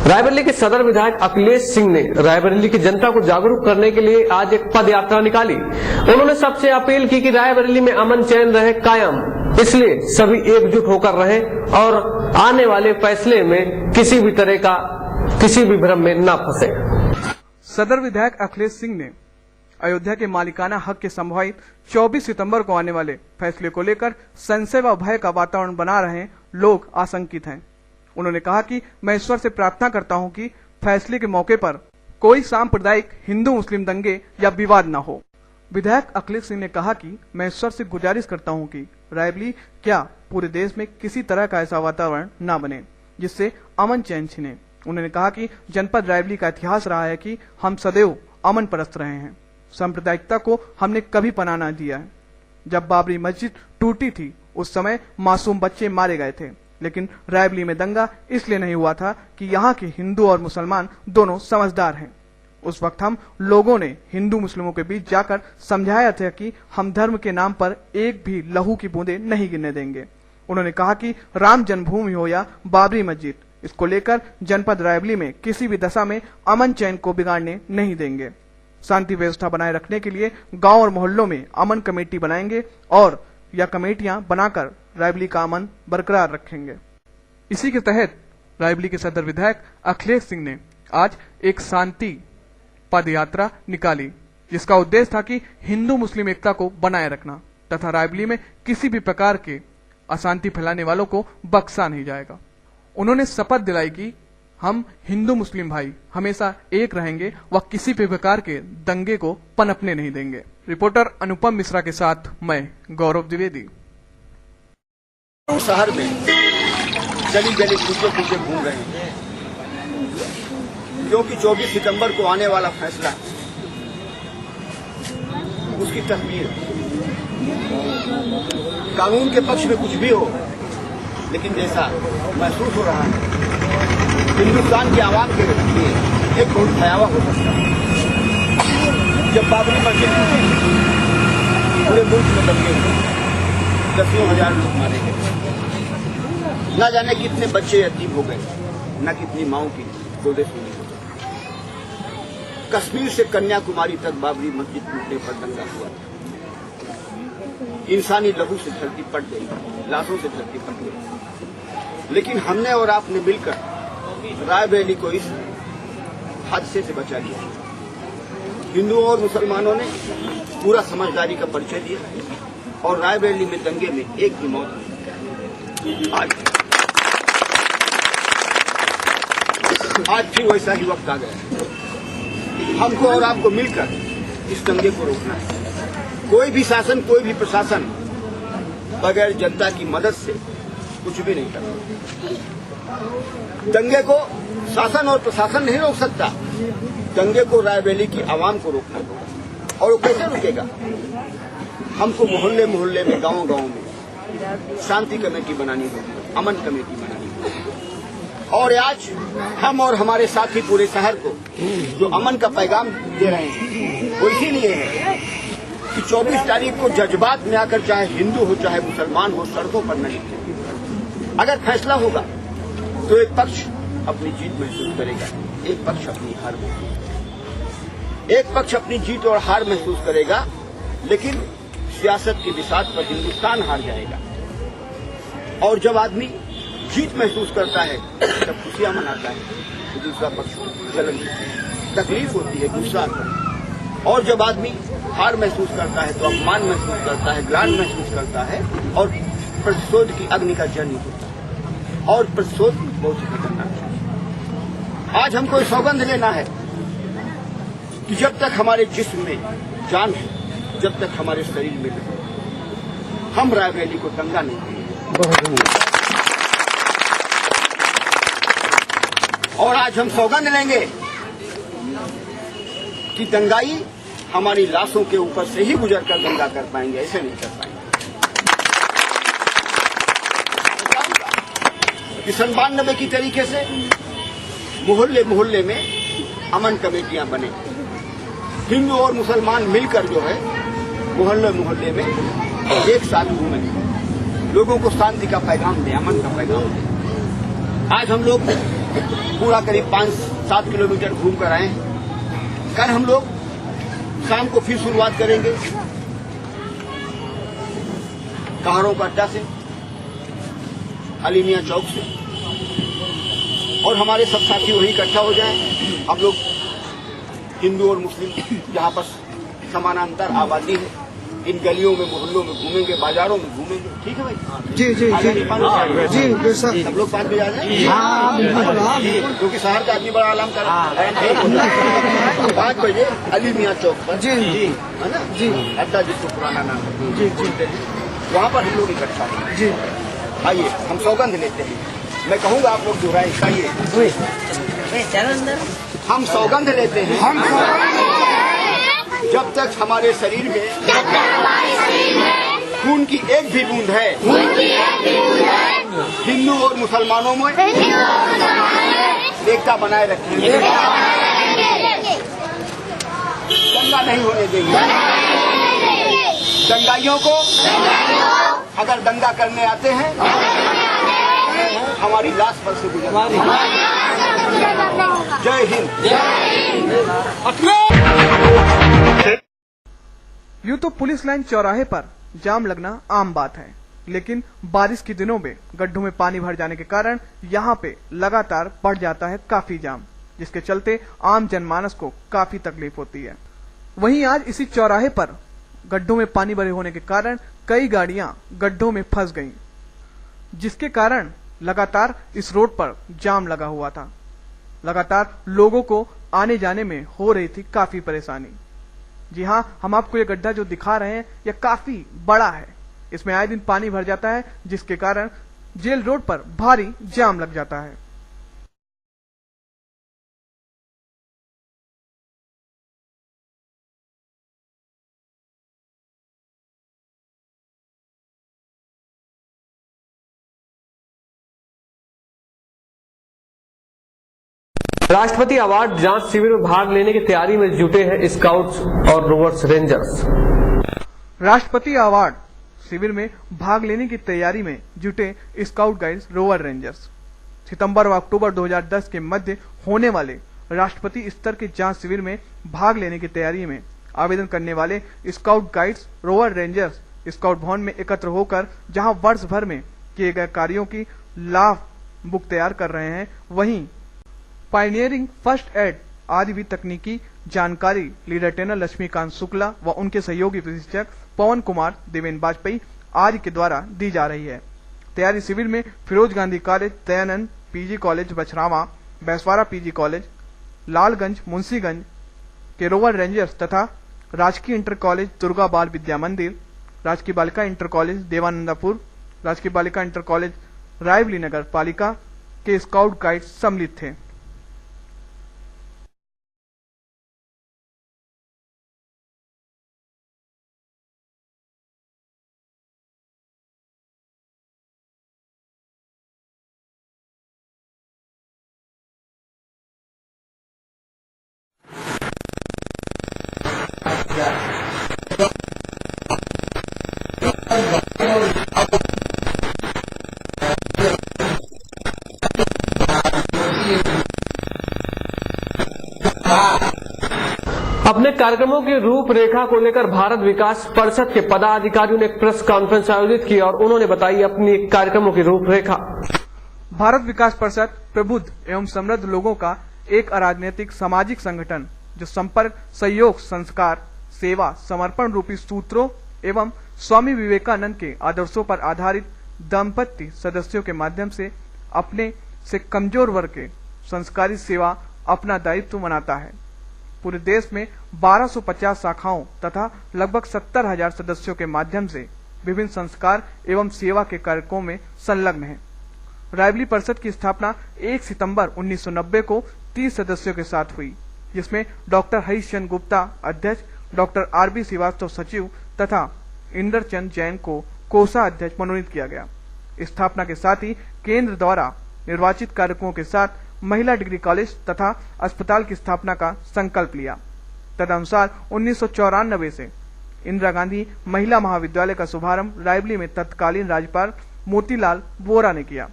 रायबरेली के सदर विधायक अखिलेश सिंह ने रायबरेली की जनता को जागरूक करने के लिए आज एक पद यात्रा निकाली। उन्होंने सबसे अपील की कि रायबरेली में अमन चैन रहे कायम, इसलिए सभी एकजुट होकर रहें और आने वाले फैसले में किसी भी तरह का किसी भी भ्रम में न फंसे। सदर विधायक अखिलेश सिंह ने अयोध्या के मालिकाना हक के संभावित 24 सितंबर को आने वाले फैसले को लेकर संशय व भय का वातावरण बना रहे लोग आशंकित हैं। उन्होंने कहा कि मैं ईश्वर से प्रार्थना करता हूं कि फैसले के मौके पर कोई सांप्रदायिक हिंदू मुस्लिम दंगे या विवाद न हो। विधायक अखिलेश सिंह ने कहा कि मैं ईश्वर से गुजारिश करता हूं कि रायबरेली क्या पूरे देश में किसी तरह का ऐसा वातावरण न बने जिससे अमन चैन छिने। उन्होंने कहा कि जनपद रायबरेली का इतिहास रहा है कि हम सदैव अमन परस्त रहे हैं। सांप्रदायिकता को हमने कभी पनाह न दिया है। जब बाबरी मस्जिद टूटी थी उस समय मासूम बच्चे मारे गए थे, लेकिन रायबरेली में दंगा इसलिए नहीं हुआ था कि यहाँ के हिंदू और मुसलमान दोनों समझदार हैं। उस वक्त हम लोगों ने हिंदू मुस्लिमों के बीच जाकर समझाया था कि हम धर्म के नाम पर एक भी लहू की बूंदें नहीं गिरने देंगे। उन्होंने कहा कि राम जन्मभूमि हो या बाबरी मस्जिद, इसको लेकर जनपद रायबरेली में किसी भी दशा में अमन चैन को बिगाड़ने नहीं देंगे। शांति व्यवस्था बनाए रखने के लिए गांव और मोहल्लों में अमन कमेटी बनाएंगे और या कमेटियां बनाकर रायबरेली का अमन बरकरार रखेंगे। इसी के तहत रायबरेली के सदर विधायक अखिलेश सिंह ने आज एक शांति पद यात्रा निकाली, जिसका उद्देश्य था कि हिंदू मुस्लिम एकता को बनाए रखना तथा रायबरेली में किसी भी प्रकार के अशांति फैलाने वालों को बख्शा नहीं जाएगा। उन्होंने शपथ दिलाई कि हम हिंदू मुस्लिम भाई हमेशा एक रहेंगे व किसी भी प्रकार के दंगे को पनपने नहीं देंगे। रिपोर्टर अनुपम मिश्रा के साथ मैं गौरव द्विवेदी। शहर में गली गली पूछे घूम रहे हैं, क्योंकि 24 सितंबर को आने वाला फैसला उसकी तस्वीर कानून के पक्ष में कुछ भी हो, लेकिन जैसा महसूस हो रहा है हिंदुस्तान के आवाम के लिए एक बहुत भयावह हो सकता है। जब बाबरी मस्जिद पूरे मुल्क में दंगे हुए, दसियों हजार लोग मारे गए, न जाने कितने बच्चे यतीम हो गए, न कितनी माओं की गोदे सुनी हो गई। कश्मीर से कन्याकुमारी तक बाबरी मस्जिद टूटने पर दंगा हुआ। इंसानी लहू से धरती पट गई, लाशों से धरती पट गई, लेकिन हमने और आपने मिलकर रायबरेली को इस हादसे से बचा लिया। हिंदुओं और मुसलमानों ने पूरा समझदारी का परिचय दिया और रायबरेली में दंगे में एक भी मौत नहीं। आज फिर वैसा ही वक्त आ गया। हमको और आपको मिलकर इस दंगे को रोकना है। कोई भी शासन, कोई भी प्रशासन बगैर जनता की मदद से कुछ भी नहीं करता। दंगे को शासन और प्रशासन नहीं रोक सकता, दंगे को रायबरेली की आवाम को रोकना होगा। और वो कैसे रुकेगा? हमको मोहल्ले मोहल्ले में, गांव गांव में शांति कमेटी बनानी होगी, अमन कमेटी बनानी होगी। और आज हम और हमारे साथी पूरे शहर को जो अमन का पैगाम दे रहे हैं वो इसीलिए है कि 24 तारीख को जज्बात में आकर चाहे हिंदू हो चाहे मुसलमान हो सड़कों पर नहीं। अगर फैसला होगा तो एक पक्ष अपनी जीत महसूस करेगा, एक पक्ष अपनी हार महसूस। एक पक्ष अपनी जीत और हार महसूस करेगा, लेकिन सियासत की बिसात पर हिंदुस्तान हार जाएगा। और जब आदमी जीत महसूस करता है तब खुशियां मनाता है, तो दूसरा पक्ष जलन तकलीफ होती है, गुस्सा आता है। और जब आदमी हार महसूस करता है तो अपमान महसूस करता है, ग्लानि महसूस करता है और प्रतिशोध की अग्नि का जन्म होता है। और प्रतिशोध बहुत ही खतरनाक है। आज हमको सौगंध लेना है कि जब तक हमारे जिस्म में जान है, जब तक हमारे शरीर में है, हम रायबरेली को दंगा नहीं देंगे। और आज हम सौगंध लेंगे कि दंगाई हमारी लाशों के ऊपर से ही गुजर कर दंगा कर पाएंगे, ऐसे नहीं कर पाएंगे। कि 97 की तरीके से मोहल्ले मोहल्ले में अमन कमेटियां बने, हिंदू और मुसलमान मिलकर जो है मोहल्ले मोहल्ले में एक साथ घूमें, लोगों को शांति का पैगाम दें, अमन का पैगाम दें। आज हम लोग पूरा करीब 5-7 किलोमीटर घूम कर आए हैं। कल हम लोग शाम को फिर शुरुआत करेंगे कहारों का अड्डा से, अली मियां चौक से, और हमारे सब साथी वहीं इकट्ठा हो जाएं। हम लोग हिंदू और मुस्लिम जहाँ पर समानांतर आबादी है, इन गलियों में मोहल्लों में घूमेंगे, बाजारों में घूमेंगे। ठीक है भाई? जी जी जी सर, सब लोग 5 बजे आ जाए, क्योंकि शहर का आदमी बड़ा आराम कर रहा है। 5 बजे अली मियां चौक पर, जी है ना जी, अड्डा जिसको पुराना नाम है, जी जी, वहाँ पर हम लोग इकट्ठा हैं। जी आइए, हम सौगंध लेते हैं। मैं कहूँगा आप लोग दोहराए, आइए हम सौगंध लेते हैं, जब तक हमारे शरीर में खून की एक भी बूंद है, हिंदू और मुसलमानों में एकता बनाए रखेंगे, दंगा नहीं होने देंगे। दंगाइयों को अगर दंगा करने आते हैं, हमारी लाश पर से गुजर। जय हिंद। यूं तो पुलिस लाइन चौराहे पर जाम लगना आम बात है, लेकिन बारिश के दिनों में गड्ढों में पानी भर जाने के कारण यहाँ पे लगातार बढ़ जाता है काफी जाम, जिसके चलते आम जनमानस को काफी तकलीफ होती है। वहीं आज इसी चौराहे पर गड्ढों में पानी भरे होने के कारण कई गाड़ियां गड्ढों में फंस गईं, जिसके कारण लगातार इस रोड पर जाम लगा हुआ था। लगातार लोगों को आने जाने में हो रही थी काफी परेशानी। जी हाँ, हम आपको ये गड्ढा जो दिखा रहे हैं यह काफी बड़ा है। इसमें आए दिन पानी भर जाता है, जिसके कारण जेल रोड पर भारी जाम लग जाता है। राष्ट्रपति अवार्ड जांच शिविर में भाग लेने की तैयारी में जुटे हैं स्काउट्स और रोवर्स रेंजर्स। राष्ट्रपति अवार्ड शिविर में भाग लेने की तैयारी में जुटे स्काउट गाइड्स रोवर रेंजर्स। सितंबर व अक्टूबर 2010 के मध्य होने वाले राष्ट्रपति स्तर के जांच शिविर में भाग लेने की तैयारी में आवेदन करने वाले scout guides rover rangers scout भवन में एकत्र होकर जहां वर्ष भर में किए गए कार्यों की लाभ बुक तैयार कर रहे हैं, वहीं पायनियरिंग फर्स्ट एड आदि भी तकनीकी जानकारी लेफ्टिनेंट लक्ष्मीकांत शुक्ला व उनके सहयोगी प्रशिक्षक पवन कुमार देवेन वाजपेयी आदि के द्वारा दी जा रही है। तैयारी शिविर में Firoz Gandhi college, Dayanand PG college Bachhrawan, Baiswara PG college, Lalganj Munshiganj के रोवर रेंजर्स तथा राजकीय इंटर कॉलेज दुर्गा बाल विद्या मंदिर, राजकीय बालिका इंटर कॉलेज देवानंदापुर, राजकीय बालिका इंटर कॉलेज रायबली नगर पालिका के स्काउट गाइड सम्मिलित थे। अपने कार्यक्रमों की रूपरेखा को लेकर भारत विकास परिषद के पदाधिकारियों ने एक प्रेस कॉन्फ्रेंस आयोजित की और उन्होंने बताई अपनी कार्यक्रमों की रूपरेखा। भारत विकास परिषद प्रबुद्ध एवं समृद्ध लोगों का एक अराजनीतिक सामाजिक संगठन जो संपर्क, सहयोग, संस्कार, सेवा, समर्पण रूपी सूत्रों एवं स्वामी विवेकानंद के आदर्शों पर आधारित दंपत्ति सदस्यों के माध्यम से अपने से कमजोर वर्ग के संस्कारी सेवा अपना दायित्व मनाता है। पूरे देश में 1250 शाखाओं तथा लगभग 70,000 सदस्यों के माध्यम से विभिन्न संस्कार एवं सेवा के कार्यक्रमों में संलग्न है। रायबली परिषद की स्थापना 1 सितंबर 1990 को 30 सदस्यों के साथ हुई, जिसमें डॉक्टर हरीशचंद्र गुप्ता अध्यक्ष, डॉक्टर आरबी श्रीवास्तव सचिव तथा इंद्रचंद जैन को कोषा अध्यक्ष मनोनीत किया गया। स्थापना के साथ ही केंद्र द्वारा निर्वाचित कार्यक्रमों के साथ महिला डिग्री कॉलेज तथा अस्पताल की स्थापना का संकल्प लिया। तदनुसार 1994 से इंदिरा गांधी महिला महाविद्यालय का शुभारंभ रायबली में तत्कालीन राज्यपाल मोतीलाल वोरा ने किया।